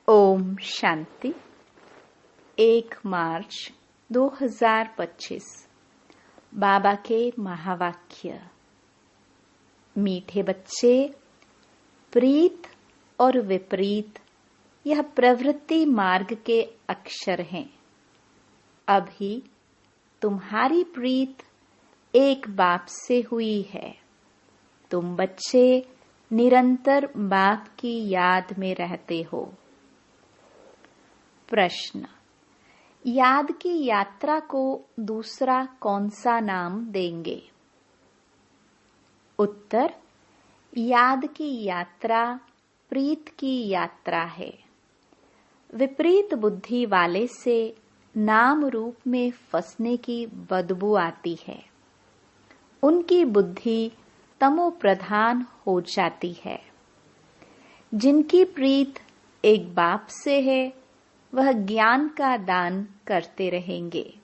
ओम शांति। 1 मार्च 2025 बाबा के महावाक्य। मीठे बच्चे, प्रीत और विपरीत यह प्रवृत्ति मार्ग के अक्षर हैं। अभी तुम्हारी प्रीत एक बाप से हुई है। तुम बच्चे निरंतर बाप की याद में रहते हो। प्रश्न: याद की यात्रा को दूसरा कौन सा नाम देंगे? उत्तर: याद की यात्रा प्रीत की यात्रा है। विपरीत बुद्धि वाले से नाम रूप में फंसने की बदबू आती है। उनकी बुद्धि तमो प्रधान हो जाती है। जिनकी प्रीत एक बाप से है, वह ज्ञान का दान करते रहेंगे।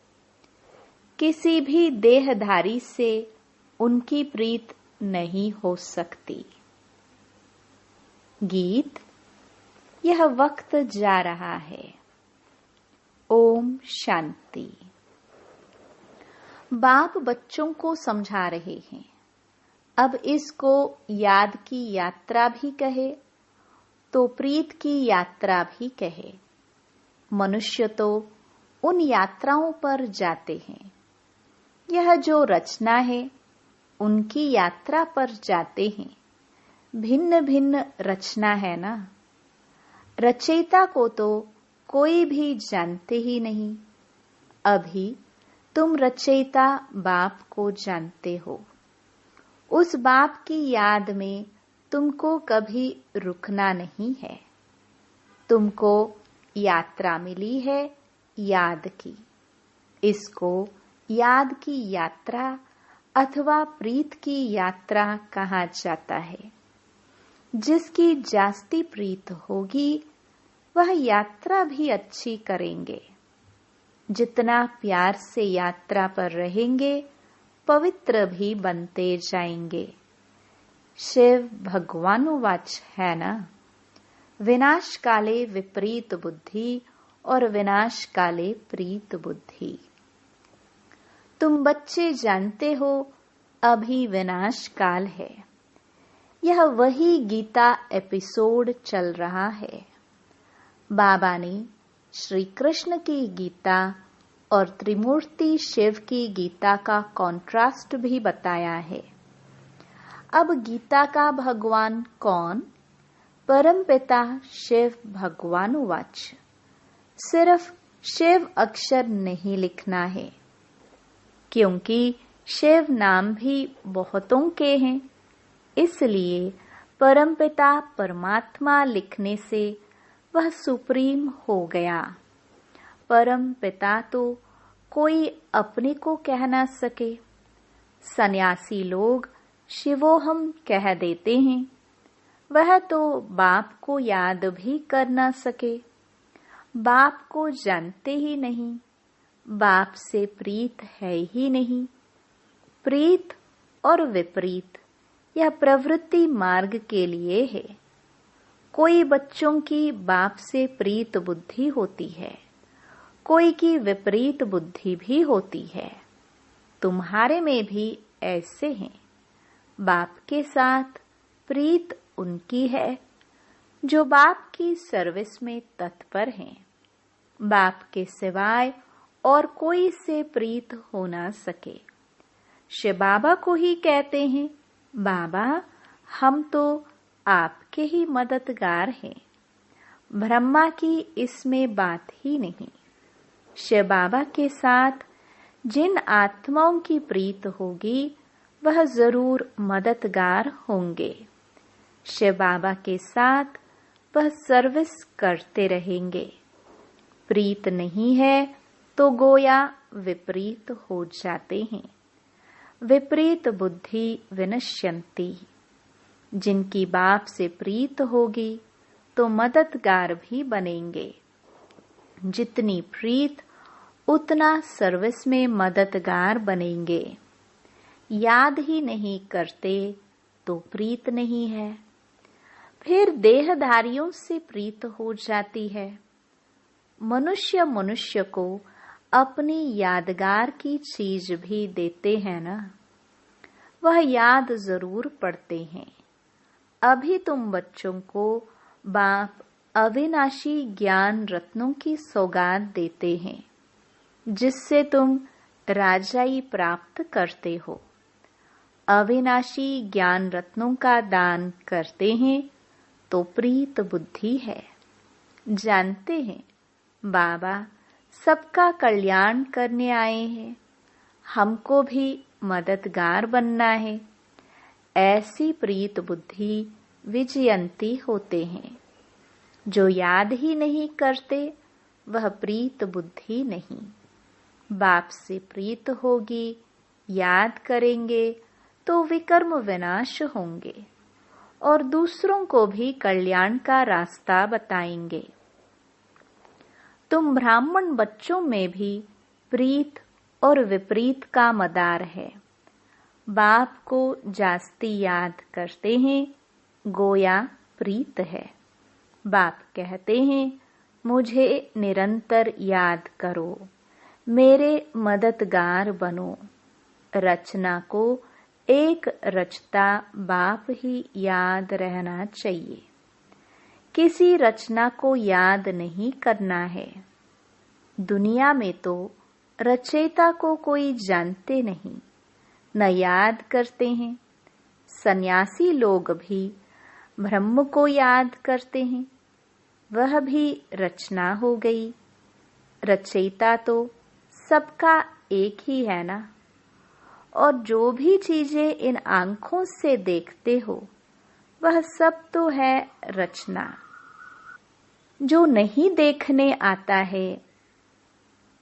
किसी भी देहधारी से उनकी प्रीत नहीं हो सकती। गीत। यह वक्त जा रहा है। ओम शांति। बाप बच्चों को समझा रहे हैं। अब इसको याद की यात्रा भी कहे तो प्रीत की यात्रा भी कहे। मनुष्य तो उन यात्राओं पर जाते हैं। यह जो रचना है, उनकी यात्रा पर जाते हैं। भिन्न भिन्न रचना है ना। रचयिता को तो कोई भी जानते ही नहीं। अभी तुम रचयिता बाप को जानते हो। उस बाप की याद में तुमको कभी रुकना नहीं है। तुमको यात्रा मिली है याद की। इसको याद की यात्रा अथवा प्रीत की यात्रा कहा जाता है। जिसकी जास्ती प्रीत होगी, वह यात्रा भी अच्छी करेंगे। जितना प्यार से यात्रा पर रहेंगे, पवित्र भी बनते जाएंगे। शिव भगवानुवाच है ना। विनाश काले विपरीत बुद्धि और विनाश काले प्रीत बुद्धि। तुम बच्चे जानते हो, अभी विनाश काल है। यह वही गीता एपिसोड चल रहा है। बाबा ने श्री कृष्ण की गीता और त्रिमूर्ति शिव की गीता का कॉन्ट्रास्ट भी बताया है। अब गीता का भगवान कौन? परमपिता शिव भगवानुवाच। सिर्फ शिव अक्षर नहीं लिखना है, क्योंकि शिव नाम भी बहुतों के हैं। इसलिए परमपिता परमात्मा लिखने से वह सुप्रीम हो गया। परम पिता तो कोई अपने को कह ना सके। सन्यासी लोग शिवोहम कह देते हैं। वह तो बाप को याद भी कर ना सके। बाप को जानते ही नहीं। बाप से प्रीत है ही नहीं। प्रीत और विपरीत यह प्रवृत्ति मार्ग के लिए है। कोई बच्चों की बाप से प्रीत बुद्धि होती है, कोई की विपरीत बुद्धि भी होती है। तुम्हारे में भी ऐसे हैं। बाप के साथ प्रीत उनकी है जो बाप की सर्विस में तत्पर हैं। बाप के सिवाय और कोई से प्रीत हो ना सके। शिव बाबा को ही कहते हैं, बाबा हम तो आपके ही मददगार हैं। ब्रह्मा की इसमें बात ही नहीं। शिव बाबा के साथ जिन आत्माओं की प्रीत होगी, वह जरूर मददगार होंगे। शिव बाबा के साथ वह सर्विस करते रहेंगे। प्रीत नहीं है तो गोया विपरीत हो जाते हैं। विपरीत बुद्धि विनश्यन्ति। जिनकी बाप से प्रीत होगी तो मददगार भी बनेंगे। जितनी प्रीत उतना सर्विस में मददगार बनेंगे। याद ही नहीं करते तो प्रीत नहीं है। फिर देहधारियों से प्रीत हो जाती है। मनुष्य मनुष्य को अपनी यादगार की चीज भी देते हैं ना, वह याद जरूर पड़ते हैं। अभी तुम बच्चों को बाप अविनाशी ज्ञान रत्नों की सौगात देते हैं, जिससे तुम राजाई प्राप्त करते हो। अविनाशी ज्ञान रत्नों का दान करते हैं तो प्रीत बुद्धि है। जानते हैं बाबा सबका कल्याण करने आए हैं, हमको भी मददगार बनना है। ऐसी प्रीत बुद्धि विजयंती होते हैं। जो याद ही नहीं करते वह प्रीत बुद्धि नहीं। बाप से प्रीत होगी, याद करेंगे तो विकर्म विनाश होंगे और दूसरों को भी कल्याण का रास्ता बताएंगे। तुम ब्राह्मण बच्चों में भी प्रीत और विपरीत का मदार है। बाप को जास्ती याद करते हैं, गोया प्रीत है। बाप कहते हैं मुझे निरंतर याद करो, मेरे मददगार बनो। रचना को एक रचता बाप ही याद रहना चाहिए। किसी रचना को याद नहीं करना है। दुनिया में तो रचयिता को कोई जानते नहीं, न याद करते हैं। सन्यासी लोग भी ब्रह्म को याद करते हैं, वह भी रचना हो गई। रचयिता तो सबका एक ही है ना। और जो भी चीजें इन आंखों से देखते हो वह सब तो है रचना। जो नहीं देखने आता है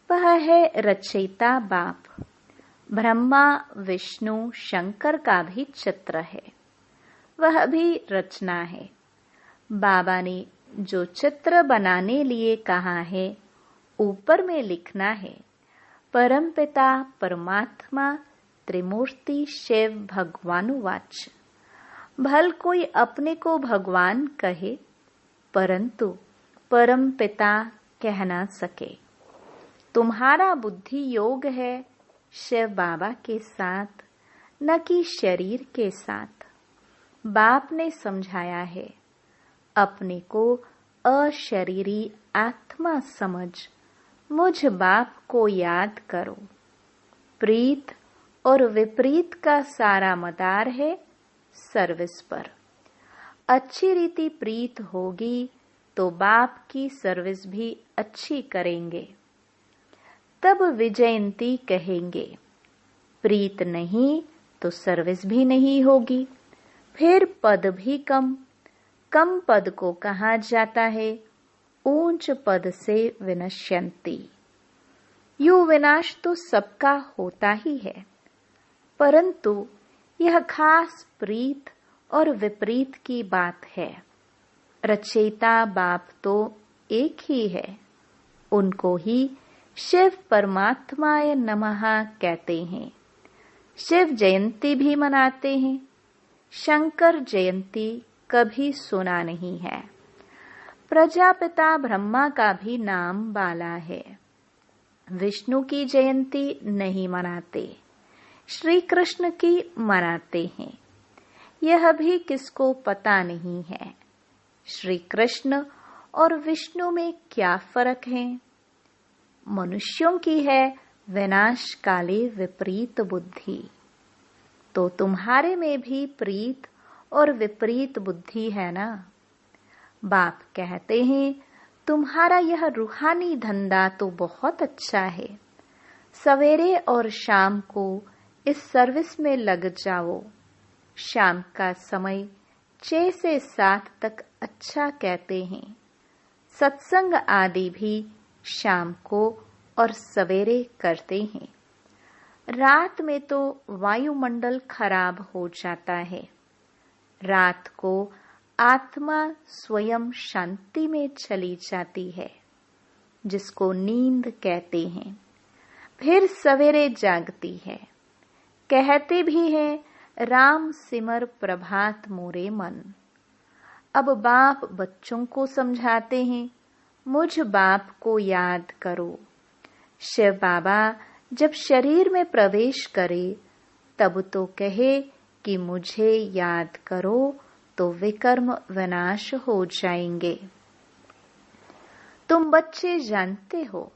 वह है रचयिता बाप। ब्रह्मा विष्णु शंकर का भी चित्र है, वह भी रचना है। बाबा ने जो चित्र बनाने लिए कहा है ऊपर में लिखना है, परमपिता परमात्मा त्रिमूर्ति शिव भगवानुवाच। भल कोई अपने को भगवान कहे, परंतु परम पिता कह ना सके। तुम्हारा बुद्धि योग है शिव बाबा के साथ, न कि शरीर के साथ। बाप ने समझाया है, अपने को अशरीरी आत्मा समझ मुझ बाप को याद करो। प्रीत और विपरीत का सारा मदार है सर्विस पर। अच्छी रीति प्रीत होगी तो बाप की सर्विस भी अच्छी करेंगे, तब विजयंती कहेंगे। प्रीत नहीं तो सर्विस भी नहीं होगी, फिर पद भी कम। कम पद को कहा जाता है ऊंच पद से विनश्यंती। यू विनाश तो सबका होता ही है, परंतु यह खास प्रीत और विपरीत की बात है। रचयिता बाप तो एक ही है, उनको ही शिव परमात्माय नमः कहते हैं। शिव जयंती भी मनाते हैं, शंकर जयंती कभी सुना नहीं है। प्रजापिता ब्रह्मा का भी नाम बाला है। विष्णु की जयंती नहीं मनाते, श्री कृष्ण की मनाते हैं। यह भी किसको पता नहीं है, श्री कृष्ण और विष्णु में क्या फर्क है। मनुष्यों की है विनाश काले विपरीत बुद्धि, तो तुम्हारे में भी प्रीत और विपरीत बुद्धि है ना। बाप कहते हैं तुम्हारा यह रूहानी धंधा तो बहुत अच्छा है। सवेरे और शाम को इस सर्विस में लग जाओ। शाम का समय 6 से 7 तक अच्छा कहते हैं। सत्संग आदि भी शाम को और सवेरे करते हैं। रात में तो वायुमंडल खराब हो जाता है। रात को आत्मा स्वयं शांति में चली जाती है, जिसको नींद कहते हैं। फिर सवेरे जागती है। कहते भी हैं राम सिमर प्रभात मोरे मन। अब बाप बच्चों को समझाते हैं, मुझ बाप को याद करो। शिव बाबा जब शरीर में प्रवेश करे तब तो कहे कि मुझे याद करो, तो विकर्म विनाश हो जाएंगे। तुम बच्चे जानते हो,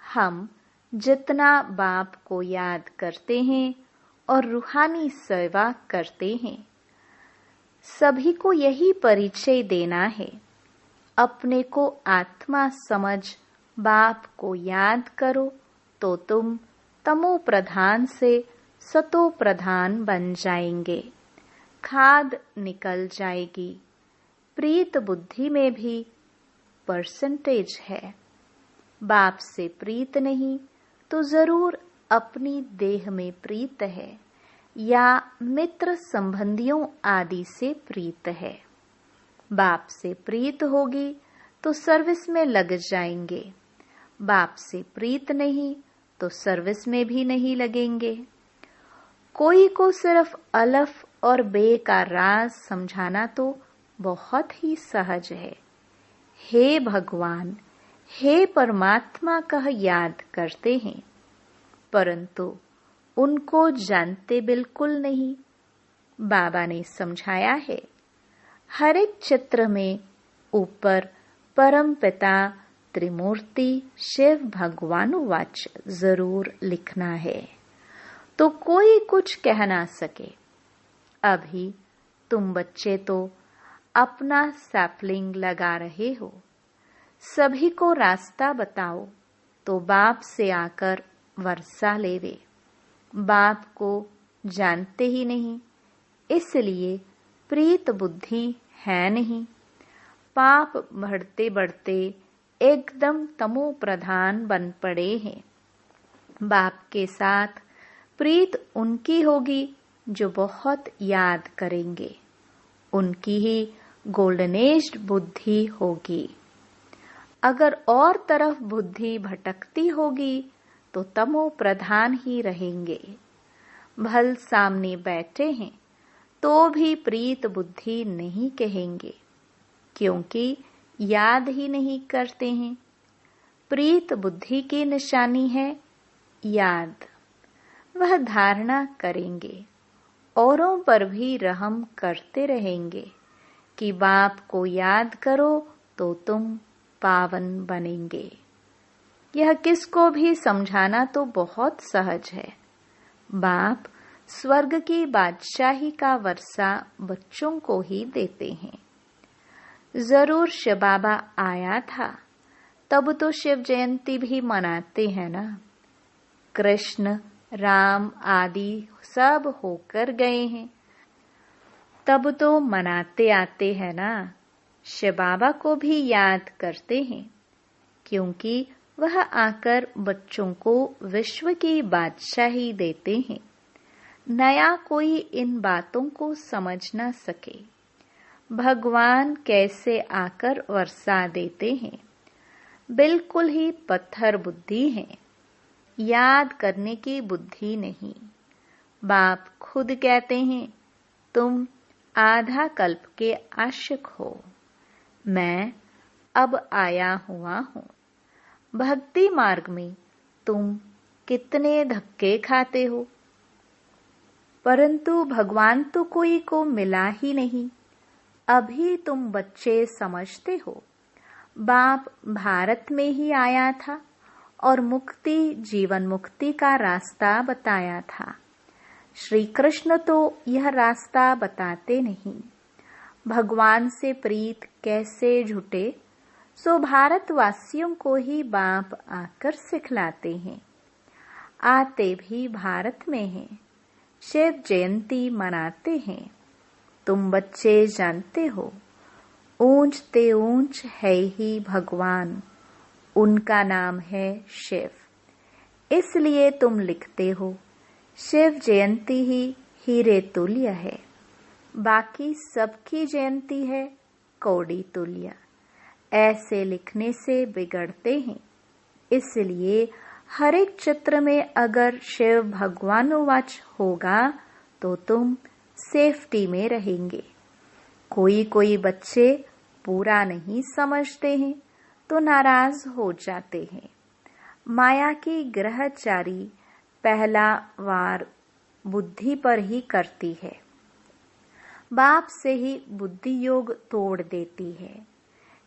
हम जितना बाप को याद करते हैं और रूहानी सेवा करते हैं, सभी को यही परिचय देना है। अपने को आत्मा समझ बाप को याद करो, तो तुम तमो प्रधान से सतो प्रधान बन जाएंगे। खाद निकल जाएगी। प्रीत बुद्धि में भी परसेंटेज है। बाप से प्रीत नहीं तो जरूर अपनी देह में प्रीत है या मित्र संबंधियों आदि से प्रीत है। बाप से प्रीत होगी तो सर्विस में लग जाएंगे। बाप से प्रीत नहीं तो सर्विस में भी नहीं लगेंगे। कोई को सिर्फ अलफ और बे का राज समझाना तो बहुत ही सहज है। हे भगवान, हे परमात्मा कह याद करते हैं, परंतु उनको जानते बिल्कुल नहीं। बाबा ने समझाया है, हर एक चित्र में ऊपर परम पिता त्रिमूर्ति शिव भगवान वाच जरूर लिखना है, तो कोई कुछ कह ना सके। अभी तुम बच्चे तो अपना सैपलिंग लगा रहे हो। सभी को रास्ता बताओ तो बाप से आकर वर्षा लेवे। बाप को जानते ही नहीं, इसलिए प्रीत बुद्धि है नहीं। पाप बढ़ते बढ़ते एकदम तमो प्रधान बन पड़े हैं। बाप के साथ प्रीत उनकी होगी जो बहुत याद करेंगे। उनकी ही गोल्डनेज्ड बुद्धि होगी। अगर और तरफ बुद्धि भटकती होगी तो तमो प्रधान ही रहेंगे। भल सामने बैठे हैं तो भी प्रीत बुद्धि नहीं कहेंगे, क्योंकि याद ही नहीं करते हैं। प्रीत बुद्धि की निशानी है याद। वह धारणा करेंगे, औरों पर भी रहम करते रहेंगे कि बाप को याद करो तो तुम पावन बनेंगे। यह किसको भी समझाना तो बहुत सहज है। बाप स्वर्ग की बादशाही का वर्षा बच्चों को ही देते हैं। जरूर शिव बाबा आया था, तब तो शिव जयंती भी मनाते हैं ना। कृष्ण राम आदि सब होकर गए हैं, तब तो मनाते आते हैं ना। शिव बाबा को भी याद करते हैं, क्योंकि वह आकर बच्चों को विश्व की बादशाही देते हैं। नया कोई इन बातों को समझ ना सके। भगवान कैसे आकर वर्षा देते हैं। बिल्कुल ही पत्थर बुद्धि है, याद करने की बुद्धि नहीं। बाप खुद कहते हैं, तुम आधा कल्प के आशिक हो, मैं अब आया हुआ हूँ। भक्ति मार्ग में तुम कितने धक्के खाते हो, परंतु भगवान तो कोई को मिला ही नहीं। अभी तुम बच्चे समझते हो, बाप भारत में ही आया था और मुक्ति जीवन मुक्ति का रास्ता बताया था। श्री कृष्ण तो यह रास्ता बताते नहीं। भगवान से प्रीत कैसे झूठे, सो भारतवासियों को ही बाप आकर सिखलाते हैं। आते भी भारत में हैं, शिव जयंती मनाते हैं। तुम बच्चे जानते हो, ऊंच ते ऊंच है ही भगवान, उनका नाम है शिव। इसलिए तुम लिखते हो, शिव जयंती ही हीरे तुल्य है, बाकी सबकी जयंती है कौड़ी तुल्य। ऐसे लिखने से बिगड़ते हैं। इसलिए हर एक चित्र में अगर शिव भगवानुवाच होगा तो तुम सेफ्टी में रहेंगे। कोई कोई बच्चे पूरा नहीं समझते हैं तो नाराज हो जाते हैं। माया की ग्रहचारी पहला वार बुद्धि पर ही करती है, बाप से ही बुद्धि योग तोड़ देती है,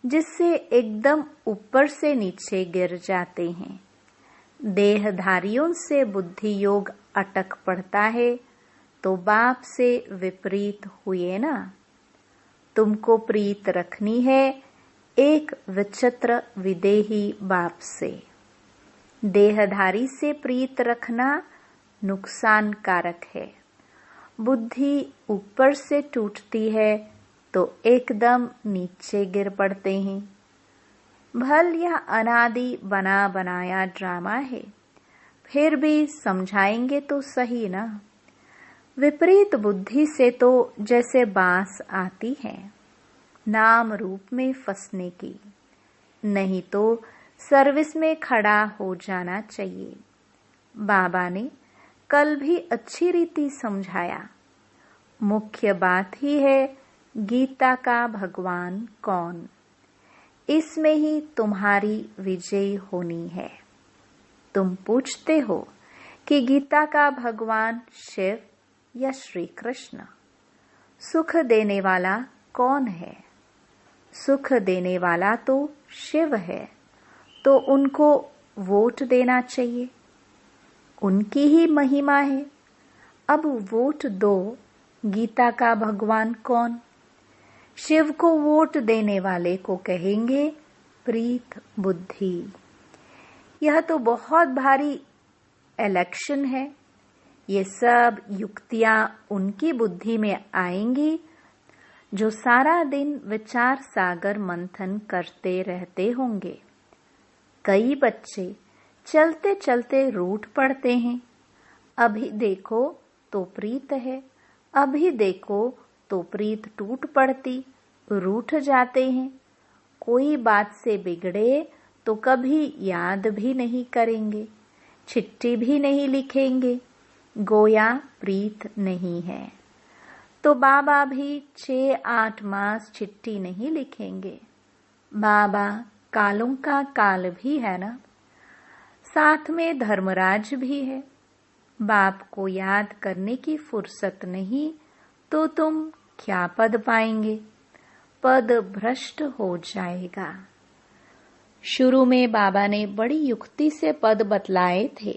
जिससे एकदम ऊपर से नीचे गिर जाते हैं। देहधारियों से बुद्धि योग अटक पड़ता है तो बाप से विपरीत हुए ना। तुमको प्रीत रखनी है एक विचित्र विदेही बाप से। देहधारी से प्रीत रखना नुकसानकारक है। बुद्धि ऊपर से टूटती है तो एकदम नीचे गिर पड़ते हैं। भल यह अनादि बना बनाया ड्रामा है, फिर भी समझाएंगे तो सही ना। विपरीत बुद्धि से तो जैसे बांस आती है नाम रूप में फंसने की, नहीं तो सर्विस में खड़ा हो जाना चाहिए। बाबा ने कल भी अच्छी रीति समझाया। मुख्य बात ही है गीता का भगवान कौन, इसमें ही तुम्हारी विजय होनी है। तुम पूछते हो कि गीता का भगवान शिव या श्री कृष्ण। सुख देने वाला कौन है? सुख देने वाला तो शिव है, तो उनको वोट देना चाहिए, उनकी ही महिमा है। अब वोट दो, गीता का भगवान कौन? शिव को वोट देने वाले को कहेंगे प्रीत बुद्धि। यह तो बहुत भारी इलेक्शन है। ये सब युक्तियां उनकी बुद्धि में आएंगी जो सारा दिन विचार सागर मंथन करते रहते होंगे। कई बच्चे चलते चलते रूठ पड़ते हैं। अभी देखो तो प्रीत है, अभी देखो तो प्रीत टूट पड़ती, रूठ जाते हैं। कोई बात से बिगड़े तो कभी याद भी नहीं करेंगे, चिट्ठी भी नहीं लिखेंगे, गोया प्रीत नहीं है। तो बाबा भी 6-8 मास चिट्ठी नहीं लिखेंगे। बाबा कालों का काल भी है ना, साथ में धर्मराज भी है। बाप को याद करने की फुर्सत नहीं तो तुम क्या पद पाएंगे? पद भ्रष्ट हो जाएगा। शुरू में बाबा ने बड़ी युक्ति से पद बतलाए थे,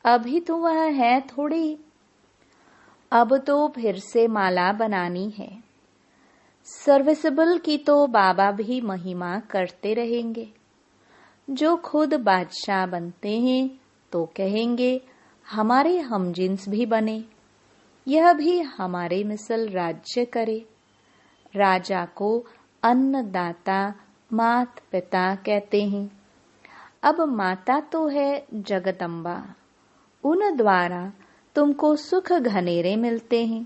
अभी तो वह है थोड़ी। अब तो फिर से माला बनानी है। सर्विसेबल की तो बाबा भी महिमा करते रहेंगे। जो खुद बादशाह बनते हैं तो कहेंगे हमारे हमजिन्स भी बने, यह भी हमारे मिसल राज्य करे। राजा को अन्नदाता मात पिता कहते हैं। अब माता तो है जगदम्बा, उन द्वारा तुमको सुख घनेरे मिलते हैं।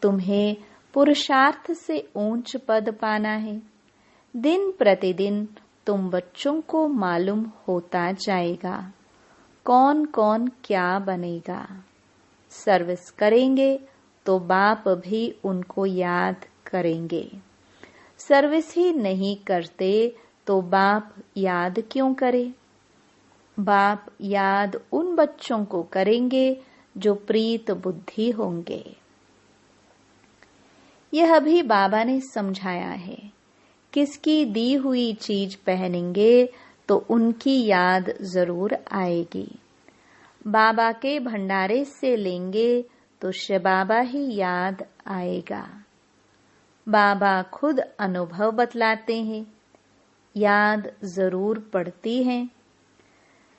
तुम्हें पुरुषार्थ से ऊंच पद पाना है। दिन प्रतिदिन तुम बच्चों को मालूम होता जाएगा कौन कौन क्या बनेगा। सर्विस करेंगे तो बाप भी उनको याद करेंगे। सर्विस ही नहीं करते तो बाप याद क्यों करे? बाप याद उन बच्चों को करेंगे जो प्रीत बुद्धि होंगे। यह भी बाबा ने समझाया है। किसकी दी हुई चीज पहनेंगे तो उनकी याद जरूर आएगी। बाबा के भंडारे से लेंगे तो शिव बाबा ही याद आएगा। बाबा खुद अनुभव बतलाते हैं, याद जरूर पड़ती है।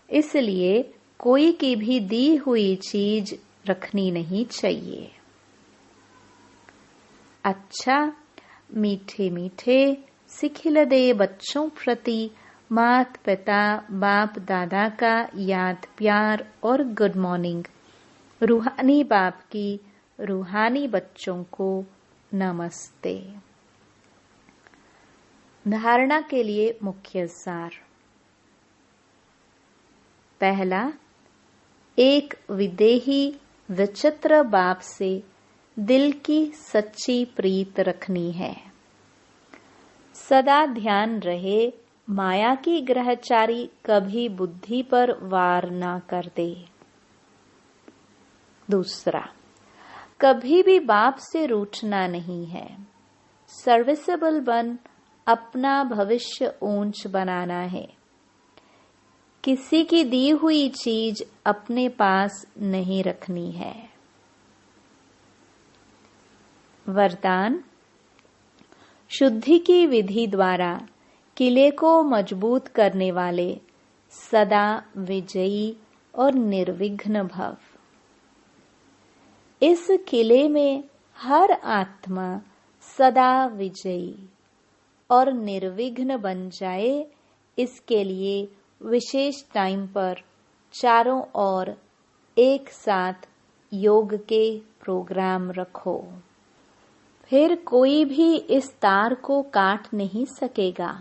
इसलिए कोई की भी दी हुई चीज रखनी नहीं चाहिए। अच्छा, मीठे मीठे सिखिल दे बच्चों प्रति मात पिता बाप दादा का याद प्यार और गुड मॉर्निंग। रूहानी बाप की रूहानी बच्चों को नमस्ते। धारणा के लिए मुख्य सार। पहला, एक विदेही विचित्र बाप से दिल की सच्ची प्रीत रखनी है। सदा ध्यान रहे माया की ग्रहचारी कभी बुद्धि पर वार ना कर दे। दूसरा, कभी भी बाप से रूठना नहीं है। सर्विसेबल बन अपना भविष्य ऊंच बनाना है। किसी की दी हुई चीज अपने पास नहीं रखनी है। वरदान, शुद्धि की विधि द्वारा किले को मजबूत करने वाले सदा विजयी और निर्विघ्न भव। इस किले में हर आत्मा सदा विजयी और निर्विघ्न बन जाए, इसके लिए विशेष टाइम पर चारों ओर एक साथ योग के प्रोग्राम रखो। फिर कोई भी इस तार को काट नहीं सकेगा,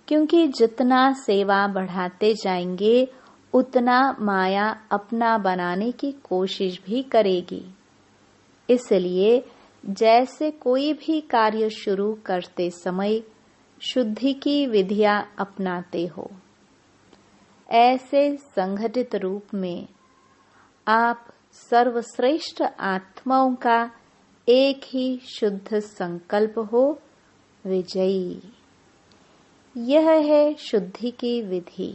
क्योंकि जितना सेवा बढ़ाते जाएंगे उतना माया अपना बनाने की कोशिश भी करेगी। इसलिए जैसे कोई भी कार्य शुरू करते समय शुद्धि की विधियां अपनाते हो, ऐसे संगठित रूप में आप सर्वश्रेष्ठ आत्माओं का एक ही शुद्ध संकल्प हो, विजयी। यह है शुद्धि की विधि,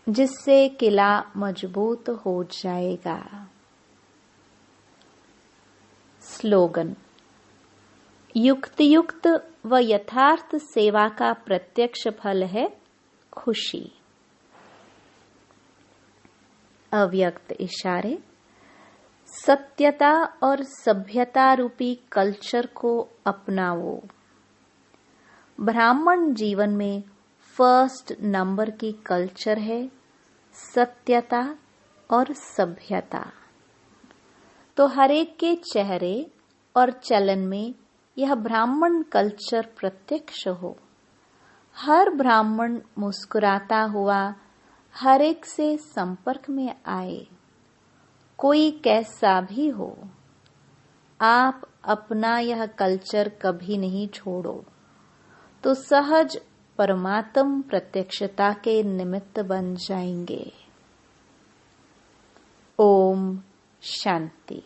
जिससे किला मजबूत हो जाएगा। स्लोगन, युक्तियुक्त व यथार्थ सेवा का प्रत्यक्ष फल है खुशी। अव्यक्त इशारे, सत्यता और सभ्यता रूपी कल्चर को अपनाओ। ब्राह्मण जीवन में फर्स्ट नंबर की कल्चर है सत्यता और सभ्यता। तो हर एक के चेहरे और चलन में यह ब्राह्मण कल्चर प्रत्यक्ष हो। हर ब्राह्मण मुस्कुराता हुआ हर एक से संपर्क में आए, कोई कैसा भी हो। आप अपना यह कल्चर कभी नहीं छोड़ो, तो सहज परमात्म प्रत्यक्षता के निमित्त बन जाएंगे। ओम शांति।